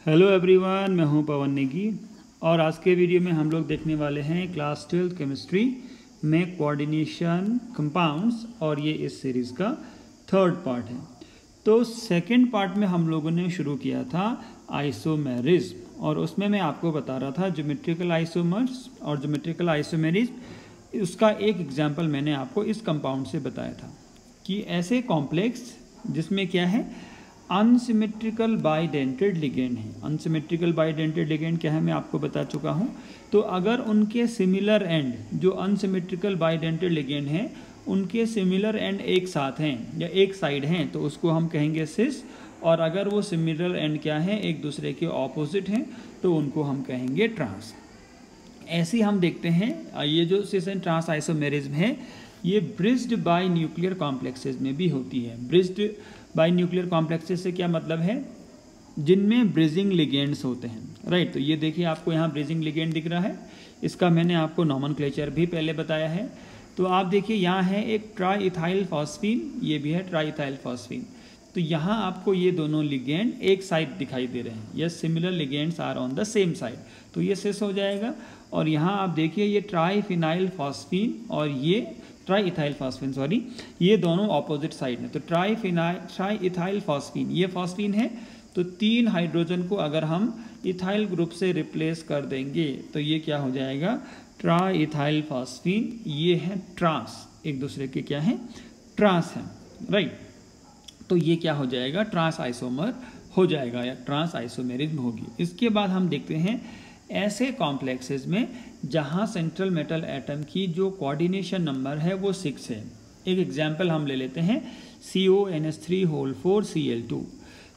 Hello everyone, मैं हूं पवन नेगी और आज के वीडियो में हम लोग देखने वाले हैं क्लास 12 केमिस्ट्री में कोऑर्डिनेशन कंपाउंड्स और ये इस सीरीज़ का थर्ड पार्ट है। तो सेकंड पार्ट में हम लोगों ने शुरू किया था आइसोमेरिज्म और उसमें मैं आपको बता रहा था ज्योमेट्रिकल आइसोमर्स और ज्योमेट्रिकल आइसोमेरिज्म। उसका एक एग्जाम्पल मैंने आपको इस कंपाउंड से बताया था कि ऐसे कॉम्प्लेक्स जिसमें क्या है अनसिमेट्रिकल बाइडेंटेड लिगेंड है। अनसिमेट्रिकल बाइडेंटेड लिगेंड क्या है मैं आपको बता चुका हूँ। तो अगर उनके सिमिलर एंड जो अनसिमेट्रिकल बाइडेंटेड लिगेंड हैं उनके सिमिलर एंड एक साथ हैं या एक साइड हैं तो उसको हम कहेंगे सिस, और अगर वो सिमिलर एंड क्या है एक दूसरे के ऑपोजिट हैं तो उनको हम कहेंगे ट्रांस। ऐसे हम देखते हैं ये जो सिस एंड ट्रांस आइसोमेरिज्म है ये ब्रिज्ड बाय न्यूक्लियर कॉम्प्लेक्सेस में भी होती है। ब्रिज्ड बाय न्यूक्लियर कॉम्प्लेक्सेस से क्या मतलब है, जिनमें ब्रिजिंग लिगेंड्स होते हैं, राइट। तो ये देखिए आपको यहाँ ब्रिजिंग लिगेंड दिख रहा है, इसका मैंने आपको नॉमेनक्लेचर भी पहले बताया है। तो आप देखिए यहाँ है एक ट्राइइथाइल फॉस्फीन, ये भी है ट्राइइथाइल फॉस्फीन। तो यहाँ आपको ये दोनों लिगेंड एक साइड दिखाई दे रहे हैं, ये similar ligands are on the same side, तो ये सिस हो जाएगा। और यहाँ आप देखिए ये ट्राइफिनाइल फॉस्फीन और ये ट्राइइथाइल फॉस्फीन, सॉरी, ये दोनों ऑपोजिट साइड हैं। तो ट्राइइथाइल फॉस्फीन ये फॉस्फीन है, तो 3 हाइड्रोजन को अगर हम इथाइल ग्रुप से रिप्लेस कर देंगे तो ये क्या हो जाएगा ट्राइइथाइल फॉस्फीन, ये है ट्रांस, एक दूसरे के क्या है ट्रांस है, राइट। तो ये क्या हो जाएगा ट्रांस आइसोमर हो जाएगा या ट्रांस आइसोमेरिज्म होगी। इसके बाद हम देखते हैं ऐसे कॉम्प्लेक्सेस में जहां सेंट्रल मेटल एटम की जो कोऑर्डिनेशन नंबर है वो 6 है। एक एग्जांपल हम ले लेते हैं CONH3 4Cl2।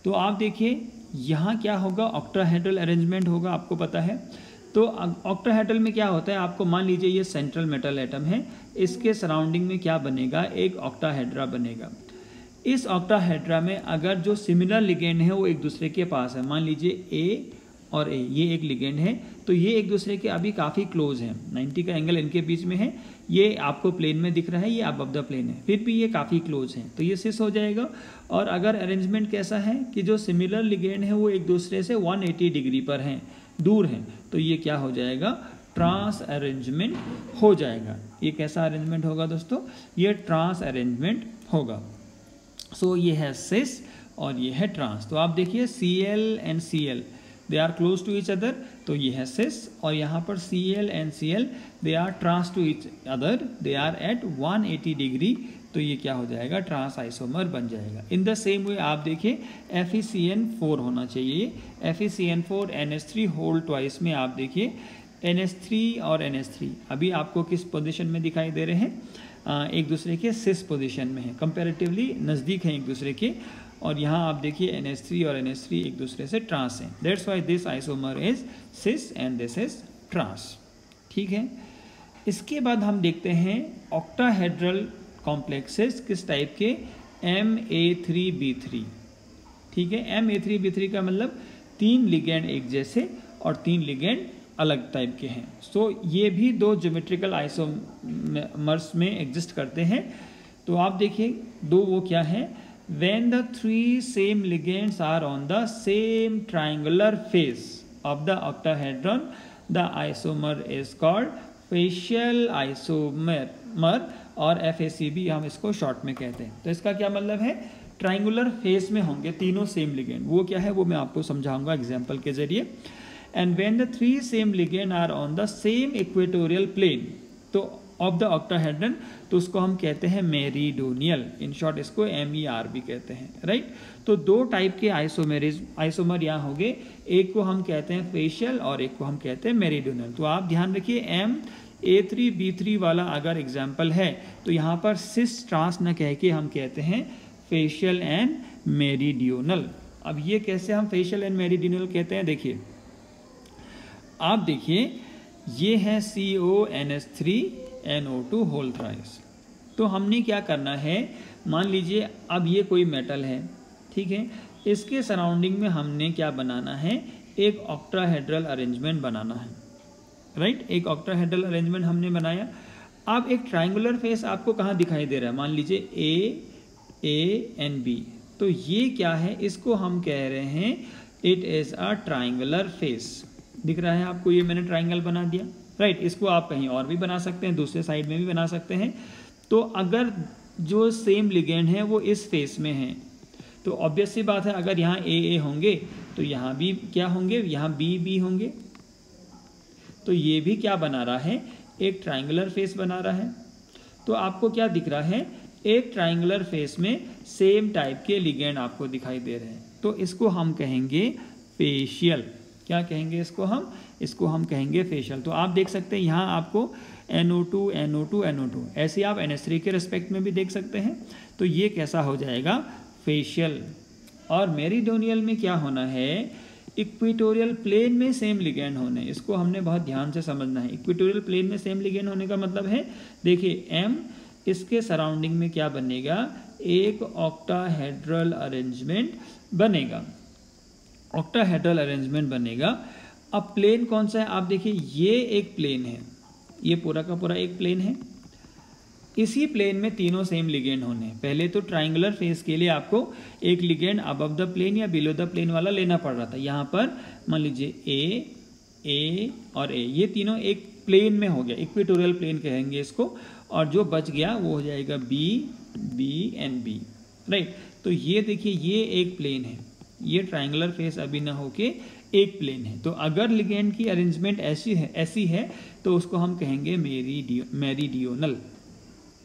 तो आप देखिए यहाँ क्या होगा ऑक्टाहेड्रल अरेंजमेंट होगा, आपको पता है। तो ऑक्टाहेड्रल में क्या होता है, आपको मान लीजिए ये सेंट्रल मेटल एटम है, इसके सराउंडिंग में क्या बनेगा एक ऑक्टाहेड्रा बनेगा। इस ऑक्टाहेड्रा में अगर जो सिमिलर लिगेंड है वो एक दूसरे के पास है, मान लीजिए A और A ये एक लिगेंड है, तो ये एक दूसरे के अभी काफ़ी क्लोज हैं, 90 का एंगल इनके बीच में है, ये आपको प्लेन में दिख रहा है, ये अबव द प्लेन है, फिर भी ये काफ़ी क्लोज हैं, तो ये सिस हो जाएगा। और अगर अरेंजमेंट कैसा है कि जो सिमिलर लिगेंड है वो एक दूसरे से 180 डिग्री पर हैं, दूर हैं, तो ये क्या हो जाएगा ट्रांस अरेंजमेंट हो जाएगा। ये कैसा अरेंजमेंट होगा दोस्तों, ये ट्रांस अरेंजमेंट होगा। सो ये है सिस और ये है ट्रांस। तो आप देखिए Cl and Cl they are close to each other, तो ये है सिस, और यहाँ पर Cl and Cl they are trans to each other, they are at 180 degree, तो ये क्या हो जाएगा ट्रांस आइसोमर बन जाएगा। इन द सेम वे आप देखिए FeCN4 होना चाहिए, FeCN4 NH3 होल ट्वाइस में आप देखिए NH3 और NH3 अभी आपको किस पोजिशन में दिखाई दे रहे हैं, एक दूसरे के सिस पोजिशन में है, कंपेरेटिवली नज़दीक हैं एक दूसरे के। और यहाँ आप देखिए NH3 और NH3 एक दूसरे से ट्रांस हैं, that's why this isomer is cis and this is trans, ठीक है। इसके बाद हम देखते हैं ऑक्टाहेड्रल कॉम्प्लेक्सेस किस टाइप के, Ma3B3, ठीक है। Ma3B3 का मतलब 3 लिगेंड एक जैसे और 3 लिगेंड अलग टाइप के हैं। सो ये भी 2 ज्योमेट्रिकल आइसोमर्स में एग्जिस्ट करते हैं। तो आप देखिए 2 वो क्या है, when the 3 same ligands are on the same triangular face of the octahedron, the isomer is called facial isomer और FACB हम इसको शॉर्ट में कहते हैं। तो इसका क्या मतलब है, ट्राइंगुलर फेस में होंगे तीनों सेम लिगेंड, वो क्या है वो मैं आपको समझाऊंगा एग्जाम्पल के जरिए। And when the 3 same ligands are on the same equatorial plane, तो ऑफ द ऑक्टाहेड्रन, तो उसको हम कहते हैं मेरीडोनियल, इन शॉर्ट इसको MER भी कहते हैं, राइट। तो 2 टाइप के आइसोमर यहाँ हो गए, एक को हम कहते हैं फेशियल और एक को हम कहते हैं मेरीडोनियल। तो आप ध्यान रखिए Ma3B3 वाला अगर एग्जाम्पल है तो यहाँ पर सिस ट्रांस न कह के हम कहते हैं फेशियल एंड मेरीडियोनल। अब ये कैसे हम फेशियल एंड मेरीडियोनल कहते हैं, देखिए आप देखिए ये है CONH3NO2 होल थ्राइस। तो हमने क्या करना है, मान लीजिए अब ये कोई मेटल है, ठीक है, इसके सराउंडिंग में हमने क्या बनाना है एक ऑक्टाहेड्रल अरेंजमेंट बनाना है, राइट। एक ऑक्टाहेड्रल अरेंजमेंट हमने बनाया। अब एक ट्राइंगुलर फेस आपको कहाँ दिखाई दे रहा है, मान लीजिए A, A and B, तो ये क्या है इसको हम कह रहे हैं it is a triangular face. दिख रहा है आपको, ये मैंने ट्राइंगल बना दिया, राइट। इसको आप कहीं और भी बना सकते हैं, दूसरे साइड में भी बना सकते हैं। तो अगर जो सेम लिगेंड है वो इस फेस में है तो ऑब्वियस सी बात है, अगर यहाँ ए होंगे तो यहाँ भी क्या होंगे, यहाँ बी होंगे। तो ये भी क्या बना रहा है, एक ट्राइंगुलर फेस बना रहा है। तो आपको क्या दिख रहा है, एक ट्राइंगुलर फेस में सेम टाइप के लिगेंड आपको दिखाई दे रहे हैं। तो इसको हम कहेंगे फेशियल। क्या कहेंगे इसको हम कहेंगे फेशियल। तो आप देख सकते हैं यहाँ आपको NO2 NO2 NO2 ऐसे आप NH3 के रिस्पेक्ट में भी देख सकते हैं। तो ये कैसा हो जाएगा, फेशियल। और मेरिडोनियल में क्या होना है, इक्वेटोरियल प्लेन में सेम लिगेंड होने। इसको हमने बहुत ध्यान से समझना है। इक्वेटोरियल प्लेन में सेम लिगेंड होने का मतलब है, देखिए M, इसके सराउंडिंग में क्या बनेगा, एक ऑक्टाहेड्रल अरेंजमेंट बनेगा, ऑक्टाहेड्रल अरेंजमेंट बनेगा। अब प्लेन कौन सा है, आप देखिए ये एक प्लेन है, ये पूरा का पूरा एक प्लेन है। इसी प्लेन में तीनों सेम लिगेंड होने हैं। पहले तो ट्राइंगुलर फेस के लिए आपको एक लिगेंड अबव द प्लेन या बिलो द प्लेन वाला लेना पड़ रहा था। यहाँ पर मान लीजिए ए और ए, ये तीनों एक प्लेन में हो गया, इक्वेटोरियल प्लेन कहेंगे इसको। और जो बच गया वो हो जाएगा बी एंड बी, राइट। तो ये देखिए ये एक प्लेन है, ये ट्राइंगुलर फेस अभी ना होके एक प्लेन है। तो अगर लिगेंड की अरेंजमेंट ऐसी है तो उसको हम कहेंगे मेरिडियोनल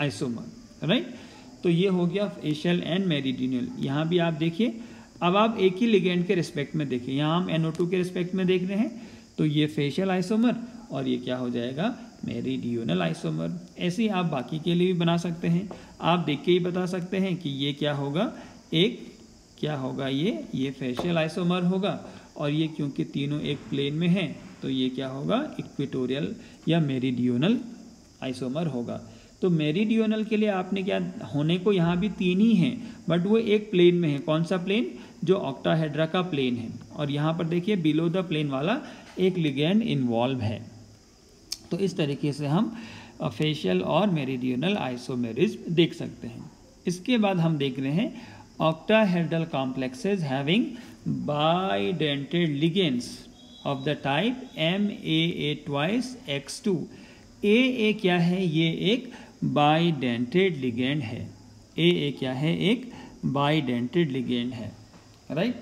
आइसोमर, राइट। तो ये हो गया फेशियल एंड मेरिडियनल। यहाँ भी आप देखिए, अब आप एक ही लिगेंड के रिस्पेक्ट में देखिए, यहाँ हम NO2 के रिस्पेक्ट में देख रहे हैं, तो ये फेशियल आइसोमर और ये क्या हो जाएगा, मेरिडियोनल आइसोमर। ऐसे ही आप बाकी के लिए भी बना सकते हैं। आप देख के ही बता सकते हैं कि ये क्या होगा, एक क्या होगा, ये फेशियल आइसोमर होगा। और ये क्योंकि तीनों एक प्लेन में हैं तो ये क्या होगा, इक्वेटोरियल या मेरिडियोनल आइसोमर होगा। तो मेरिडियोनल के लिए आपने क्या होने को, यहाँ भी तीन ही हैं बट वो एक प्लेन में है। कौन सा प्लेन, जो ऑक्टाहेड्रा का प्लेन है। और यहाँ पर देखिए बिलो द प्लेन वाला एक लिगेंड इन्वॉल्व है। तो इस तरीके से हम फेशियल और मेरिडियोनल आइसोमेरिज्म देख सकते हैं। इसके बाद हम देख रहे हैं octahedral complexes having bidentate ligands of the type MAA twice X2। AA क्या है, ये एक bidentate ligand है। AA क्या है, एक bidentate ligand है, राइट।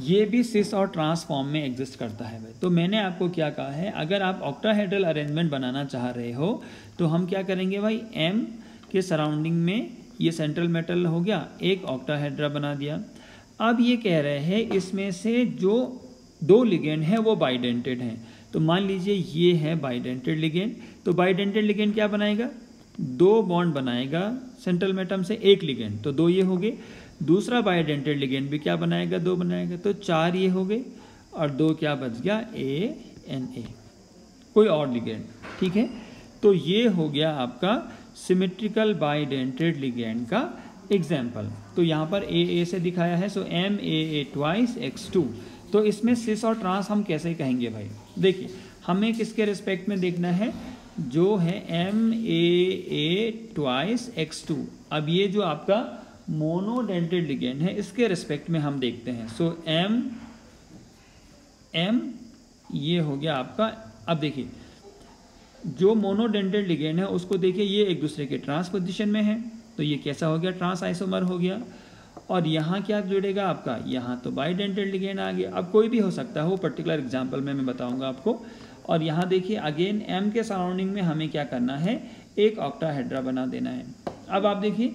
ये भी सिस और ट्रांस फॉर्म में एग्जिस्ट करता है भाई। तो मैंने आपको क्या कहा है, अगर आप ऑक्टाहेड्रल अरेंजमेंट बनाना चाह रहे हो तो हम क्या करेंगे भाई, M के सराउंडिंग में ये सेंट्रल मेटल हो गया, एक ऑक्टाहेड्रा बना दिया। अब ये कह रहे हैं इसमें से जो दो लिगेंड हैं वो बाइडेंटेड हैं। तो मान लीजिए ये है बाइडेंटेड लिगेंड। तो बाइडेंटेड लिगेंड क्या बनाएगा, दो बॉन्ड बनाएगा सेंट्रल मेटम से, एक लिगेंड, तो दो ये हो गए। दूसरा बाइडेंटेड लिगेंड भी क्या बनाएगा, दो बनाएगा, तो चार ये हो गए। और दो क्या बच गया, A, कोई और लिगेंड, ठीक है। तो ये हो गया आपका सिमेट्रिकल बाइडेंटेड लिगेंड का एग्जाम्पल। तो यहाँ पर AA से दिखाया है, सो MAA ट्वाइस X2। तो इसमें सिस और ट्रांस हम कैसे कहेंगे भाई, देखिए हमें किसके रिस्पेक्ट में देखना है, जो है MAA ट्वाइस X2। अब ये जो आपका मोनोडेंटेड लिगेंड है इसके रिस्पेक्ट में हम देखते हैं। सो M ये हो गया आपका। अब देखिए जो मोनोडेंटेड लिगेंड है उसको देखिए, ये एक दूसरे के ट्रांस पोजीशन में है, तो ये कैसा हो गया, ट्रांस आइसोमर हो गया। और यहाँ क्या जुड़ेगा आपका, यहाँ तो बाइडेंटेड लिगेंड आ गया। अब कोई भी हो सकता है, वो पर्टिकुलर एग्जांपल में मैं बताऊंगा आपको। और यहाँ देखिए अगेन M के सराउंडिंग में हमें क्या करना है, एक ऑक्टाहेड्रा बना देना है। अब आप देखिए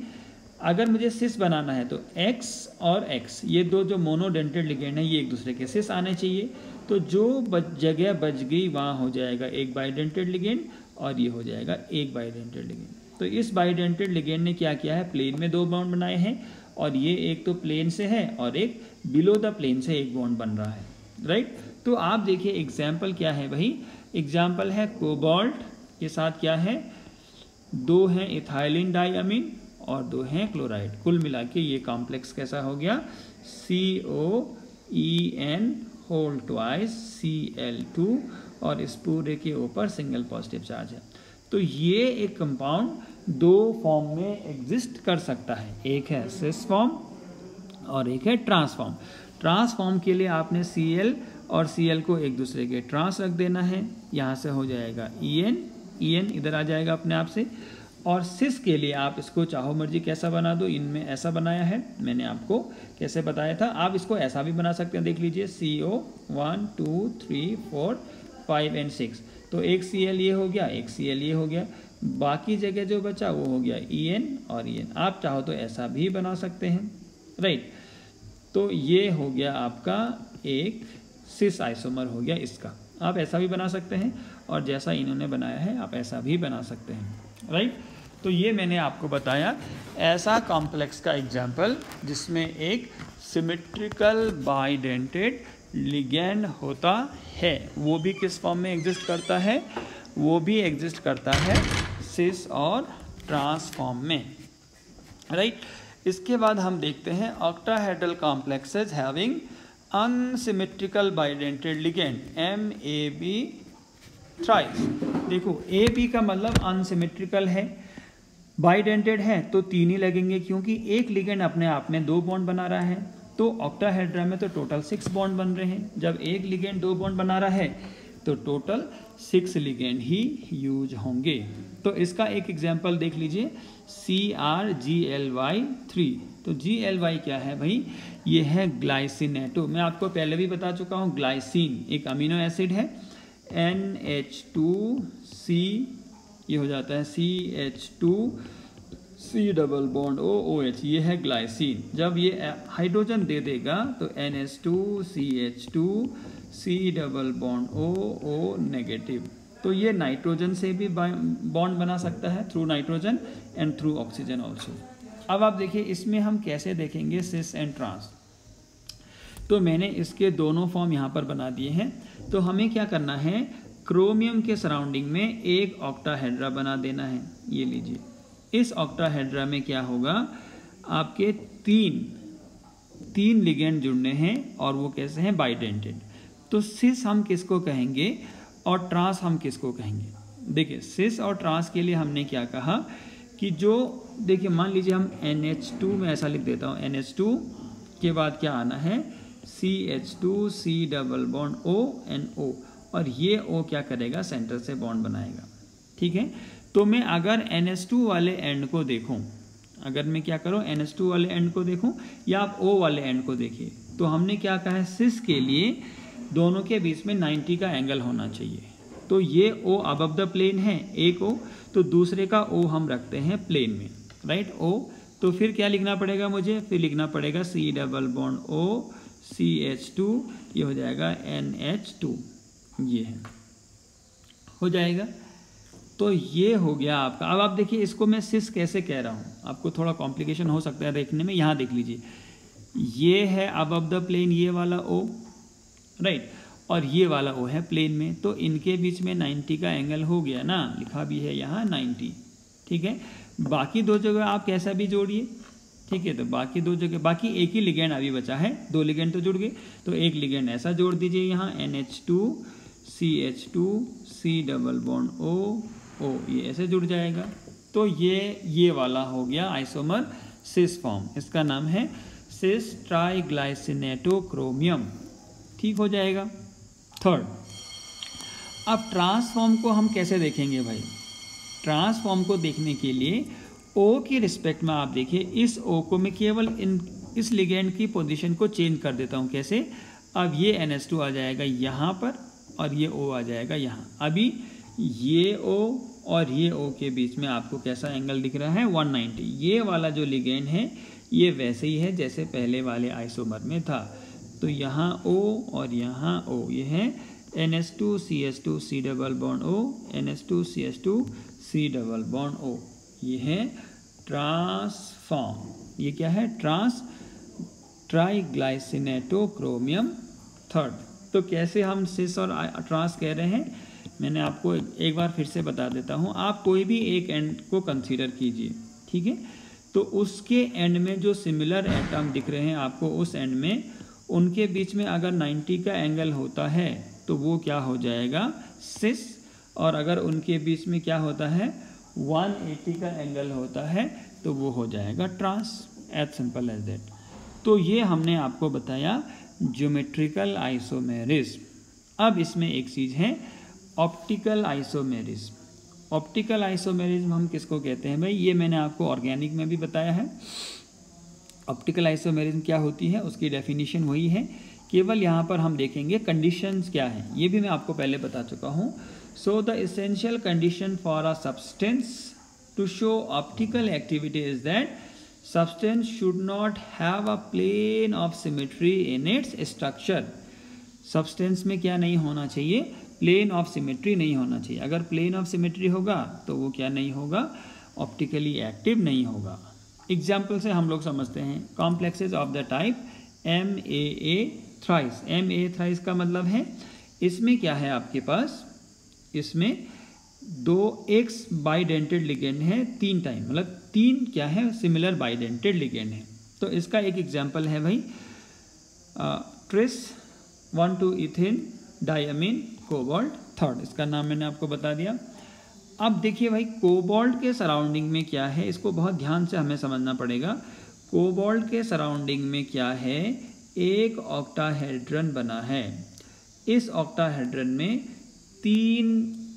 अगर मुझे सिस बनाना है तो X और X ये दो जो मोनोडेंटेड लिगेंड है ये एक दूसरे के सिस आने चाहिए। तो जो जगह बच गई वहाँ हो जाएगा एक बाइडेंटेड लिगेंड और ये हो जाएगा एक बाइडेंटेड लिगेंड। तो इस बाइडेंटेड लिगेंड ने क्या किया है, प्लेन में दो बॉन्ड बनाए हैं, और ये एक तो प्लेन से है और एक बिलो द प्लेन से एक बॉन्ड बन रहा है, राइट। तो आप देखिए एग्जाम्पल क्या है भाई, एग्जाम्पल है कोबाल्ट के साथ क्या है, दो हैं इथाइलिन डाइअमीन और दो हैं क्लोराइड। कुल मिला के ये कॉम्प्लेक्स कैसा हो गया, COEN होल ट्वाइस Cl2 और इस पूरे के ऊपर सिंगल पॉजिटिव चार्ज है। तो ये एक कंपाउंड दो फॉर्म में एग्जिस्ट कर सकता है, एक है सिस फॉर्म और एक है ट्रांस फॉर्म। ट्रांस फॉर्म के लिए आपने Cl और Cl को एक दूसरे के ट्रांस रख देना है, यहाँ से हो जाएगा En इधर आ जाएगा अपने आप से। और सिस के लिए आप इसको चाहो मर्जी कैसा बना दो, इनमें ऐसा बनाया है मैंने आपको कैसे बताया था, आप इसको ऐसा भी बना सकते हैं। देख लीजिए CO 1 2 3 4 5 एंड 6, तो एक Cl ये हो गया, एक Cl ये हो गया, बाकी जगह जो बचा वो हो गया En और En। आप चाहो तो ऐसा भी बना सकते हैं, राइट। तो ये हो गया आपका एक सिस आइसोमर हो गया इसका। आप ऐसा भी बना सकते हैं और जैसा इन्होंने बनाया है आप ऐसा भी बना सकते हैं, राइट। तो ये मैंने आपको बताया ऐसा कॉम्प्लेक्स का एग्जाम्पल जिसमें एक सिमेट्रिकल बाइडेंटेड लिगेंड होता है। वो भी किस फॉर्म में एग्जिस्ट करता है, वो भी एग्जिस्ट करता है सिस और ट्रांस फॉर्म में, राइट। इसके बाद हम देखते हैं octahedral complexes having unsymmetrical bidentate ligand MAB thrice. देखो AB का मतलब अनसिमेट्रिकल है, बाइडेंटेड है तो 3 ही लगेंगे क्योंकि एक लिगेंड अपने आप में 2 बॉन्ड बना रहा है। तो ऑक्टाहेड्रा में तो टोटल 6 बॉन्ड बन रहे हैं। जब एक लिगेंड 2 बॉन्ड बना रहा है तो टोटल 6 लिगेंड ही यूज होंगे। तो इसका एक एग्जांपल देख लीजिए CrGly3। तो Gly क्या है भाई, ये है ग्लाइसिनेटो। मैं आपको पहले भी बता चुका हूँ, ग्लाइसिन एक अमीनो एसिड है, NH2C ये हो जाता है CH2C डबल बॉन्ड OH, ये है ग्लाइसिन। जब ये हाइड्रोजन दे देगा तो NH2CH2C double bond OO negative. तो ये नाइट्रोजन से भी बॉन्ड बना सकता है through nitrogen and through oxygen also. अब आप देखिए इसमें हम कैसे देखेंगे सिस एंड ट्रांस। तो मैंने इसके दोनों फॉर्म यहाँ पर बना दिए हैं। तो हमें क्या करना है, क्रोमियम के सराउंडिंग में एक ऑक्टाहेड्रा बना देना है। ये लीजिए, इस ऑक्टाहेड्रा में क्या होगा, आपके तीन लिगेंड जुड़ने हैं और वो कैसे हैं, बाइडेंटेड। तो सिस हम किसको कहेंगे और ट्रांस हम किसको कहेंगे। देखिए सिस और ट्रांस के लिए हमने क्या कहा कि जो देखिए मान लीजिए हम NH2 में ऐसा लिख देता हूँ, NH2 के बाद क्या आना है CH2C डबल बॉन्ड ONO, और ये O क्या करेगा, सेंटर से बॉन्ड बनाएगा, ठीक है। तो मैं अगर NH2 वाले एंड को देखूं, अगर मैं क्या करूं NH2 वाले एंड को देखूं या आप O वाले एंड को देखिए, तो हमने क्या कहा है, सिस के लिए दोनों के बीच में 90 का एंगल होना चाहिए। तो ये O अबव द प्लेन है, एक O, तो दूसरे का O हम रखते हैं प्लेन में, राइट O। तो फिर क्या लिखना पड़ेगा मुझे, फिर लिखना पड़ेगा C double bond O CH2, ये हो जाएगा NH2, ये है हो जाएगा। तो ये हो गया आपका। अब आप देखिए इसको मैं सिस कैसे कह रहा हूँ, आपको थोड़ा कॉम्प्लिकेशन हो सकता है देखने में। यहाँ देख लीजिए, ये है अबव द प्लेन ये वाला O, राइट, और ये वाला O है प्लेन में, तो इनके बीच में 90 का एंगल हो गया ना, लिखा भी है यहाँ 90, ठीक है। बाकी दो जगह आप कैसा भी जोड़िए, ठीक है। तो बाकी दो जगह, बाकी एक ही लिगेंड अभी बचा है, 2 लिगेंड तो जुड़ गए, तो एक लिगेंड ऐसा जोड़ दीजिए यहाँ NH2CH2C डबल बॉन्ड O, ये ऐसे जुड़ जाएगा। तो ये वाला हो गया आइसोमर सिस फॉर्म, इसका नाम है सिस ट्राइग्लाइसिनेटोक्रोमियम, ठीक हो जाएगा। थर्ड, अब ट्रांसफॉर्म को हम कैसे देखेंगे भाई। ट्रांसफॉर्म को देखने के लिए O के रिस्पेक्ट में आप देखिए, इस O को मैं केवल इस लिगेंड की पोजीशन को चेंज कर देता हूँ। कैसे, अब ये NH2 आ जाएगा यहाँ पर और ये O आ जाएगा यहाँ। अभी ये O और ये O के बीच में आपको कैसा एंगल दिख रहा है, 190। ये वाला जो लिगेंड है ये वैसे ही है जैसे पहले वाले आइसोमर में था। तो यहाँ O और यहाँ O, ये है NH2CH2C double bond O, NH2CH2C double bond O, ये है ट्रांसफॉर्म। ये क्या है, ट्राइग्लाइसिनेटोक्रोमियम थर्ड। तो कैसे हम सिस और ट्रांस कह रहे हैं, मैंने आपको एक बार फिर से बता देता हूँ। आप कोई भी एक एंड को कंसीडर कीजिए, ठीक है। तो उसके एंड में जो सिमिलर एटम दिख रहे हैं आपको, उस एंड में उनके बीच में अगर 90 का एंगल होता है तो वो क्या हो जाएगा, सिस। और अगर उनके बीच में क्या होता है, 180 का एंगल होता है तो वो हो जाएगा trans, as simple as that. तो ये हमने आपको बताया ज्योमेट्रिकल आइसोमेरिज्म। अब इसमें एक चीज़ है ऑप्टिकल आइसोमेरिज्म। ऑप्टिकल आइसोमेरिज्म हम किसको कहते हैं भाई, ये मैंने आपको ऑर्गेनिक में भी बताया है। ऑप्टिकल आइसोमेरिज्म क्या होती है, उसकी डेफिनेशन वही है, केवल यहाँ पर हम देखेंगे कंडीशंस क्या है, ये भी मैं आपको पहले बता चुका हूँ। So the essential condition for a substance to show optical activity is that substance should not have a plane of symmetry in its structure। substance में क्या नहीं होना चाहिए, प्लेन ऑफ सिमेट्री नहीं होना चाहिए। अगर प्लेन ऑफ सिमेट्री होगा तो वो क्या नहीं होगा, ऑप्टिकली एक्टिव नहीं होगा। एग्जाम्पल से हम लोग समझते हैं, complexes of the type MAA thrice. MAA thrice का मतलब है इसमें क्या है आपके पास, इसमें 2x बाइडेंटेड लिगेंड है 3 टाइम, मतलब 3 क्या है सिमिलर बाइडेंटेड लिगेंड है। तो इसका एक एग्जांपल है भाई tris 1,2-ethene diamine cobalt third, इसका नाम मैंने आपको बता दिया। अब देखिए भाई कोबाल्ट के सराउंडिंग में क्या है, इसको बहुत ध्यान से हमें समझना पड़ेगा। कोबाल्ट के सराउंडिंग में क्या है, एक ऑक्टाहेड्रन बना है। इस ऑक्टाहेड्रन में 3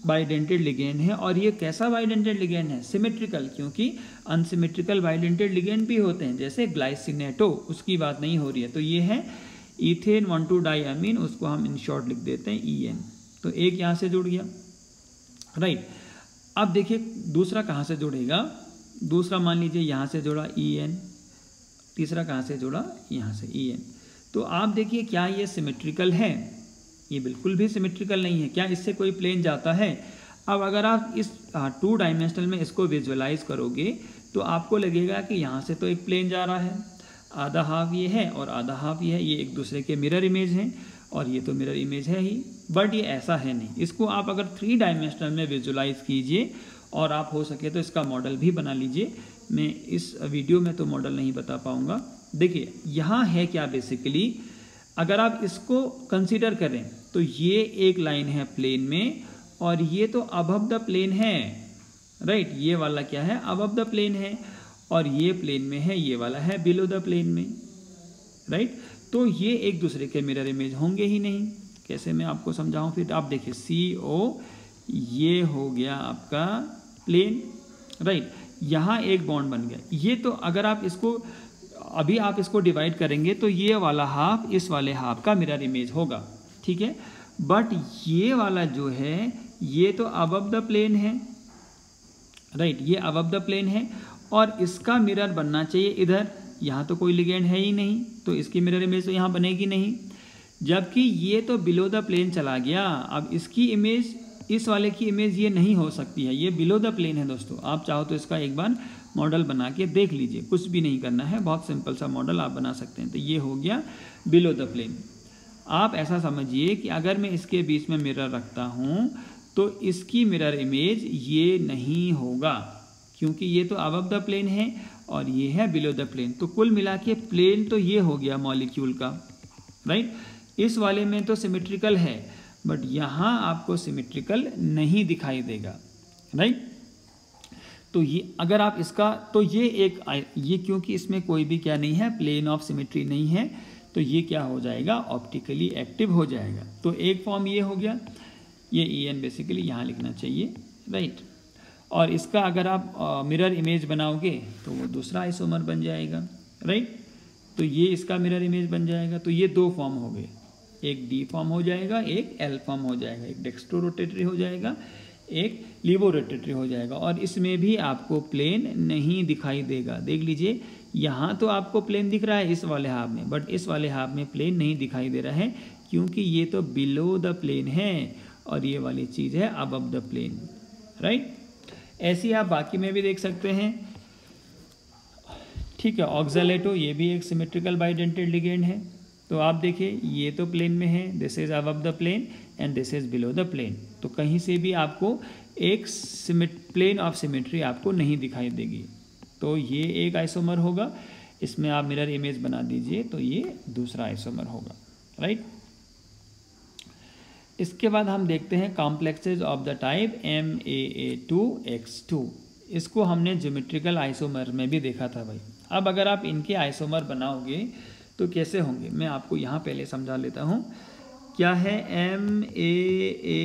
बाइडेंटेड लिगेंड है, और ये कैसा बाइडेंटेड लिगेंड है, सिमेट्रिकल, क्योंकि अनसिमेट्रिकल बाइडेंटेड लिगेंड भी होते हैं जैसे ग्लाइसिनेटो, उसकी बात नहीं हो रही है। तो ये है ईथेन 1,2-डाइअमीन, उसको हम इन शॉर्ट लिख देते हैं EN। तो एक यहाँ से जुड़ गया, राइट। अब देखिए दूसरा कहाँ से जुड़ेगा, दूसरा मान लीजिए यहाँ से जुड़ा EN, तीसरा कहाँ से जुड़ा, यहाँ से EN। तो आप देखिए क्या ये सिमेट्रिकल है, ये बिल्कुल भी सिमेट्रिकल नहीं है। क्या इससे कोई प्लेन जाता है? अब अगर आप इस 2 डायमेंशनल में इसको विजुअलाइज करोगे तो आपको लगेगा कि यहाँ से तो एक प्लेन जा रहा है, आधा हाफ ये है और आधा हाफ ये है, ये एक दूसरे के मिरर इमेज हैं, और ये तो मिरर इमेज है ही, बट ये ऐसा है नहीं। इसको आप अगर 3 डायमेंशनल में विजुअलाइज कीजिए, और आप हो सके तो इसका मॉडल भी बना लीजिए। मैं इस वीडियो में तो मॉडल नहीं बता पाऊँगा। देखिए यहाँ है क्या, बेसिकली अगर आप इसको कंसीडर करें तो ये एक लाइन है प्लेन में, और ये तो अबव द प्लेन है, राइट। ये वाला क्या है, अबव द प्लेन है, और ये प्लेन में है, ये वाला है बिलो द प्लेन में, राइट। तो ये एक दूसरे के मिरर इमेज होंगे ही नहीं। कैसे मैं आपको समझाऊं फिर, आप देखिए CO, ये हो गया आपका प्लेन, राइट। यहाँ एक बॉन्ड बन गया। ये तो अगर आप इसको अभी आप इसको डिवाइड करेंगे तो ये वाला हाफ इस वाले हाफ का मिरर इमेज होगा, ठीक है। बट ये वाला जो है ये तो अबव द प्लेन है, राइट, ये अबव द प्लेन है, और इसका मिरर बनना चाहिए इधर। यहाँ तो कोई लिगेंड है ही नहीं, तो इसकी मिरर इमेज तो यहाँ बनेगी नहीं, जबकि ये तो बिलो द प्लेन चला गया। अब इसकी इमेज, इस वाले की इमेज ये नहीं हो सकती है, ये बिलो द प्लेन है। दोस्तों आप चाहो तो इसका एक बार मॉडल बना के देख लीजिए, कुछ भी नहीं करना है, बहुत सिंपल सा मॉडल आप बना सकते हैं। तो ये हो गया बिलो द प्लेन। आप ऐसा समझिए कि अगर मैं इसके बीच में मिरर रखता हूँ तो इसकी मिरर इमेज ये नहीं होगा, क्योंकि ये तो अबव द प्लेन है और ये है बिलो द प्लेन। तो कुल मिला के प्लेन तो ये हो गया मॉलिक्यूल का, राइट। इस वाले में तो सिमेट्रिकल है, बट यहाँ आपको सिमेट्रिकल नहीं दिखाई देगा, राइट। तो ये अगर आप इसका, तो ये क्योंकि इसमें कोई भी क्या नहीं है, प्लेन ऑफ सिमेट्री नहीं है, तो ये क्या हो जाएगा, ऑप्टिकली एक्टिव हो जाएगा। तो एक फॉर्म ये हो गया, ये EN बेसिकली यहाँ लिखना चाहिए, राइट। और इसका अगर आप मिरर इमेज बनाओगे तो वो दूसरा आइसोमर बन जाएगा, राइट। तो ये इसका मिरर इमेज बन जाएगा। तो ये 2 फॉर्म हो गए, एक D फॉर्म हो जाएगा, एक L फॉर्म हो जाएगा, एक डेक्स्ट्रो रोटेटरी हो जाएगा, एक लीवो रोटेटरी हो जाएगा। और इसमें भी आपको प्लेन नहीं दिखाई देगा। देख लीजिए यहाँ तो आपको प्लेन दिख रहा है इस वाले हाफ में, बट इस वाले हाफ में प्लेन नहीं दिखाई दे रहा है, क्योंकि ये तो बिलो द प्लेन है और ये वाली चीज़ है अबव द प्लेन, राइट। ऐसे आप बाकी में भी देख सकते हैं, ठीक है। ऑक्सैलेटो ये भी एक सिमेट्रिकल बाइडेंटेड लिगेंड है। तो आप देखिए ये तो प्लेन में है, this is above the plane and this is below the plane. तो कहीं से भी आपको एक प्लेन ऑफ सिमेट्री आपको नहीं दिखाई देगी। तो ये एक आइसोमर होगा, इसमें आप मिरर इमेज बना दीजिए तो ये दूसरा आइसोमर होगा, राइट। इसके बाद हम देखते हैं complexes of the type MAA2X2। इसको हमने ज्योमेट्रिकल आइसोमर में भी देखा था भाई। अब अगर आप इनके आइसोमर बनाओगे तो कैसे होंगे मैं आपको यहाँ पहले समझा लेता हूँ। क्या है MAA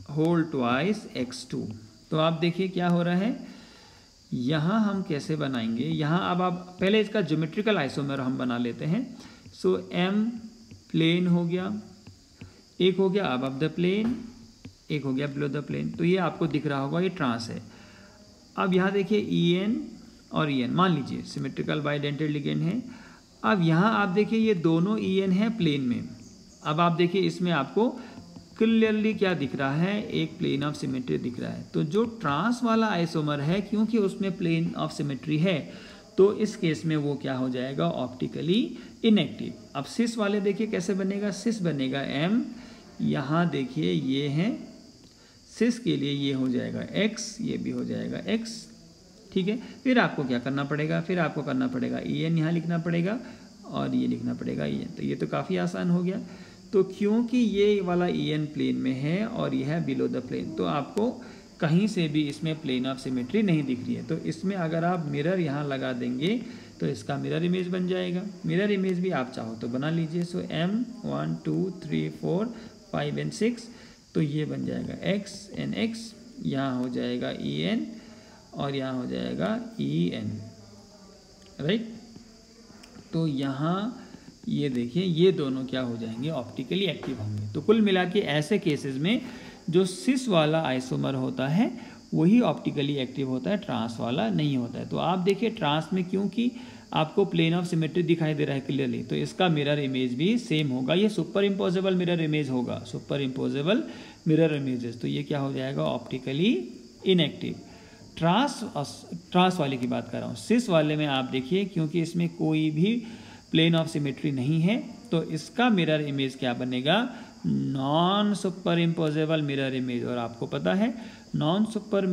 होल ट्वाइस X2। तो आप देखिए क्या हो रहा है, यहाँ हम कैसे बनाएंगे, यहाँ अब आप पहले इसका ज्योमेट्रिकल आइसोमर हम बना लेते हैं। सो M प्लेन हो गया, एक हो गया अबव द प्लेन, एक हो गया बिलो द प्लेन। तो ये आपको दिख रहा होगा ये ट्रांस है। अब यहाँ देखिए EN और EN मान लीजिए सिमेट्रिकल बाइडेंटेड लिगेंड है। अब यहाँ आप देखिए ये दोनों EN है प्लेन में। अब आप देखिए इसमें आपको क्लियरली क्या दिख रहा है, एक प्लेन ऑफ सिमेट्री दिख रहा है। तो जो ट्रांस वाला आइसोमर है क्योंकि उसमें प्लेन ऑफ सिमेट्री है तो इस केस में वो क्या हो जाएगा, ऑप्टिकली इनएक्टिव। अब सिस वाले देखिए कैसे बनेगा, सिस बनेगा M, यहाँ देखिए ये है सिस के लिए ये हो जाएगा X, ये भी हो जाएगा X, ठीक है। फिर आपको क्या करना पड़ेगा, फिर आपको करना पड़ेगा EN यहाँ लिखना पड़ेगा और ये लिखना पड़ेगा EN। तो ये तो काफ़ी आसान हो गया। तो क्योंकि ये वाला EN प्लेन में है और यह है बिलो द प्लेन, तो आपको कहीं से भी इसमें प्लेन ऑफ सिमेट्री नहीं दिख रही है। तो इसमें अगर आप मिरर यहाँ लगा देंगे तो इसका मिरर इमेज बन जाएगा। मिरर इमेज भी आप चाहो तो बना लीजिए। सो M 1 2 3 4 5 and 6, तो ये बन जाएगा X and X, यहाँ हो जाएगा EN और यहाँ हो जाएगा EN, राइट। तो यहाँ ये देखिए ये दोनों क्या हो जाएंगे, ऑप्टिकली एक्टिव होंगे। तो कुल मिला के ऐसे केसेस में जो सिस वाला आइसोमर होता है वही ऑप्टिकली एक्टिव होता है, ट्रांस वाला नहीं होता है। तो आप देखिए ट्रांस में क्योंकि आपको प्लेन ऑफ सिमेट्री दिखाई दे रहा है क्लियरली, तो इसका मिरर इमेज भी सेम होगा, ये सुपर इम्पोजेबल मिरर इमेज होगा, सुपर इम्पोजेबल मिरर इमेजेस। तो ये क्या हो जाएगा, ऑप्टिकली इनएक्टिव। ट्रांस वाले की बात कर रहा हूँ। सिस वाले में आप देखिए क्योंकि इसमें कोई भी प्लेन ऑफ सिमेट्री नहीं है तो इसका मिरर इमेज क्या बनेगा, non superimposable mirror image. और आपको पता है non super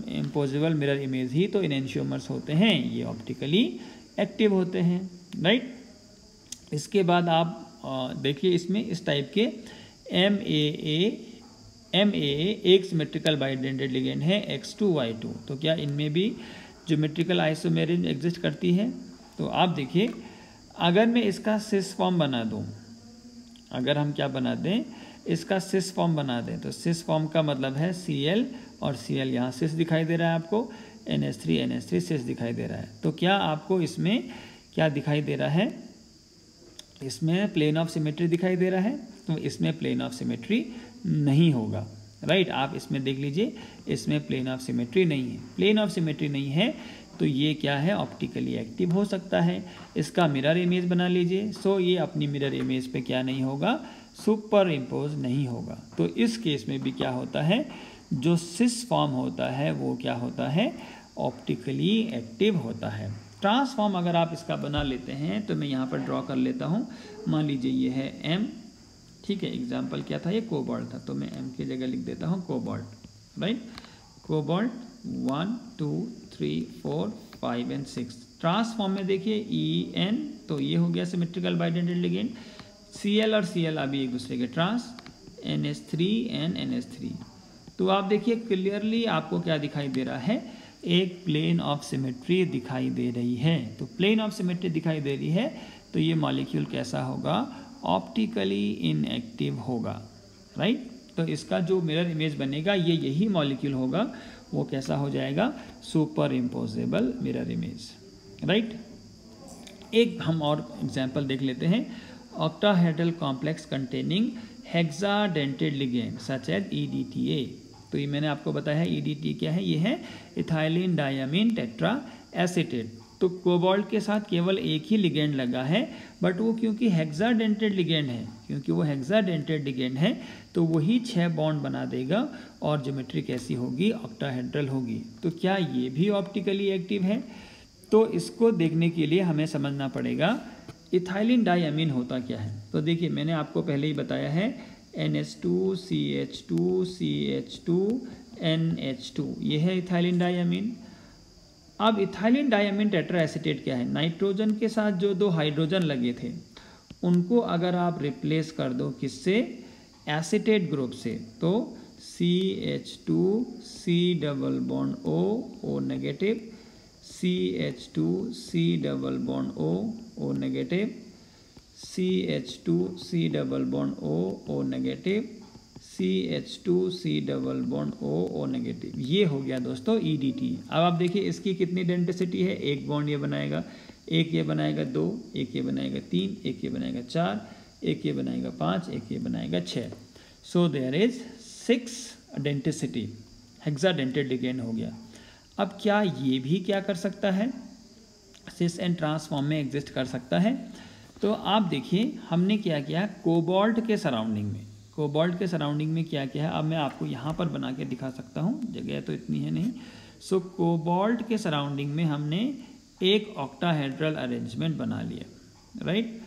imposable mirror image ही तो इनेंशियोमर्स होते हैं, ये ऑप्टिकली एक्टिव होते हैं, राइट। इसके बाद आप देखिए इसमें इस टाइप के MAA एक सिमेट्रिकल बाइडेंटेड लिगेंड है X2Y2। तो क्या इनमें भी ज्योमेट्रिकल आइसोमेरिज्म एग्जिस्ट करती है। तो आप देखिए अगर मैं इसका सिस फॉर्म बना दूं, अगर हम क्या बना दें, इसका सिस फॉर्म बना दें, तो सिस फॉर्म का मतलब है Cl और Cl, यहाँ सिस दिखाई दे रहा है आपको, NH3 सिस दिखाई दे रहा है। तो क्या आपको इसमें क्या दिखाई दे रहा है, इसमें प्लेन ऑफ सिमेट्री दिखाई दे रहा है। तो इसमें प्लेन ऑफ सिमेट्री नहीं होगा, राइट। आप इसमें देख लीजिए इसमें प्लेन ऑफ सिमेट्री नहीं है। प्लेन ऑफ सिमेट्री नहीं है तो ये क्या है, ऑप्टिकली एक्टिव हो सकता है। इसका मिरर इमेज बना लीजिए। सो ये अपनी मिरर इमेज पे क्या नहीं होगा, सुपर इम्पोज नहीं होगा। तो इस केस में भी क्या होता है, जो सिस फॉर्म होता है वो क्या होता है, ऑप्टिकली एक्टिव होता है। ट्रांसफॉर्म अगर आप इसका बना लेते हैं तो मैं यहाँ पर ड्रॉ कर लेता हूँ। मान लीजिए ये है M, ठीक है। एग्जाम्पल क्या था, ये कोबाल्ट था, तो मैं M की जगह लिख देता हूँ cobalt, right. Cobalt 1 2 3 4 5 and 6। Transform में देखिए EN, तो ये हो गया सिमेट्रिकल बाइडेंटेड लिगेंड। Cl और Cl अभी एक दूसरे के ट्रांस, NH3 and NH3। तो आप देखिए क्लियरली आपको क्या दिखाई दे रहा है, एक प्लेन ऑफ सिमेट्री दिखाई दे रही है। तो प्लेन ऑफ सिमेट्री दिखाई दे रही है तो ये मॉलिक्यूल कैसा होगा, ऑप्टिकली इनएक्टिव होगा, राइट। तो इसका जो मिरर इमेज बनेगा ये यही मॉलिक्यूल होगा, वो कैसा हो जाएगा, superimposable mirror image, right. एक हम और एग्जाम्पल देख लेते हैं। Octahedral complex containing hexadentate ligand such as EDTA। तो ये मैंने आपको बताया है EDTA क्या है, ये है इथाइलिन डायमीन टेट्रा एसीटेट। तो कोबाल्ट के साथ केवल एक ही लिगेंड लगा है, बट वो क्योंकि हेक्साडेंटेड लिगेंड है, क्योंकि वो हेक्साडेंटेड लिगेंड है तो वही 6 बॉन्ड बना देगा और ज्योमेट्री कैसी होगी, ऑक्टाहेड्रल होगी। तो क्या ये भी ऑप्टिकली एक्टिव है। तो इसको देखने के लिए हमें समझना पड़ेगा इथाइलिन डायमीन होता क्या है। तो देखिए मैंने आपको पहले ही बताया है NH2 CH2 CH2 NH2, ये है इथाइलिन डायमीन। अब इथाइलिन डायमीन टेट्रा एसीटेट क्या है, नाइट्रोजन के साथ जो 2 हाइड्रोजन लगे थे उनको अगर आप रिप्लेस कर दो किससे, एसीटेट ग्रुप से, तो CH2 C double bond O, O negative, CH2 C double bond O, O negative, CH2C double bond O negative, CH2C double bond O negative. ये हो गया दोस्तों EDT। अब आप देखिए इसकी कितनी डेंसिटी है, एक बॉन्ड ये बनाएगा, एक ये बनाएगा 2, एक ये बनाएगा 3, एक ये बनाएगा 4, एक ये बनाएगा 5, एक ये बनाएगा 6। So there is 6 density, hexadentate ligand हो गया। अब क्या ये भी क्या कर सकता है, सिस एंड ट्रांस फॉर्म में एग्जिस्ट कर सकता है? तो आप देखिए हमने क्या किया, कोबाल्ट के सराउंडिंग में, कोबाल्ट के सराउंडिंग में क्या किया है, अब मैं आपको यहाँ पर बना के दिखा सकता हूँ, जगह तो इतनी है नहीं। सो कोबाल्ट के सराउंडिंग में हमने एक ऑक्टाहेड्रल अरेंजमेंट बना लिया, राइट।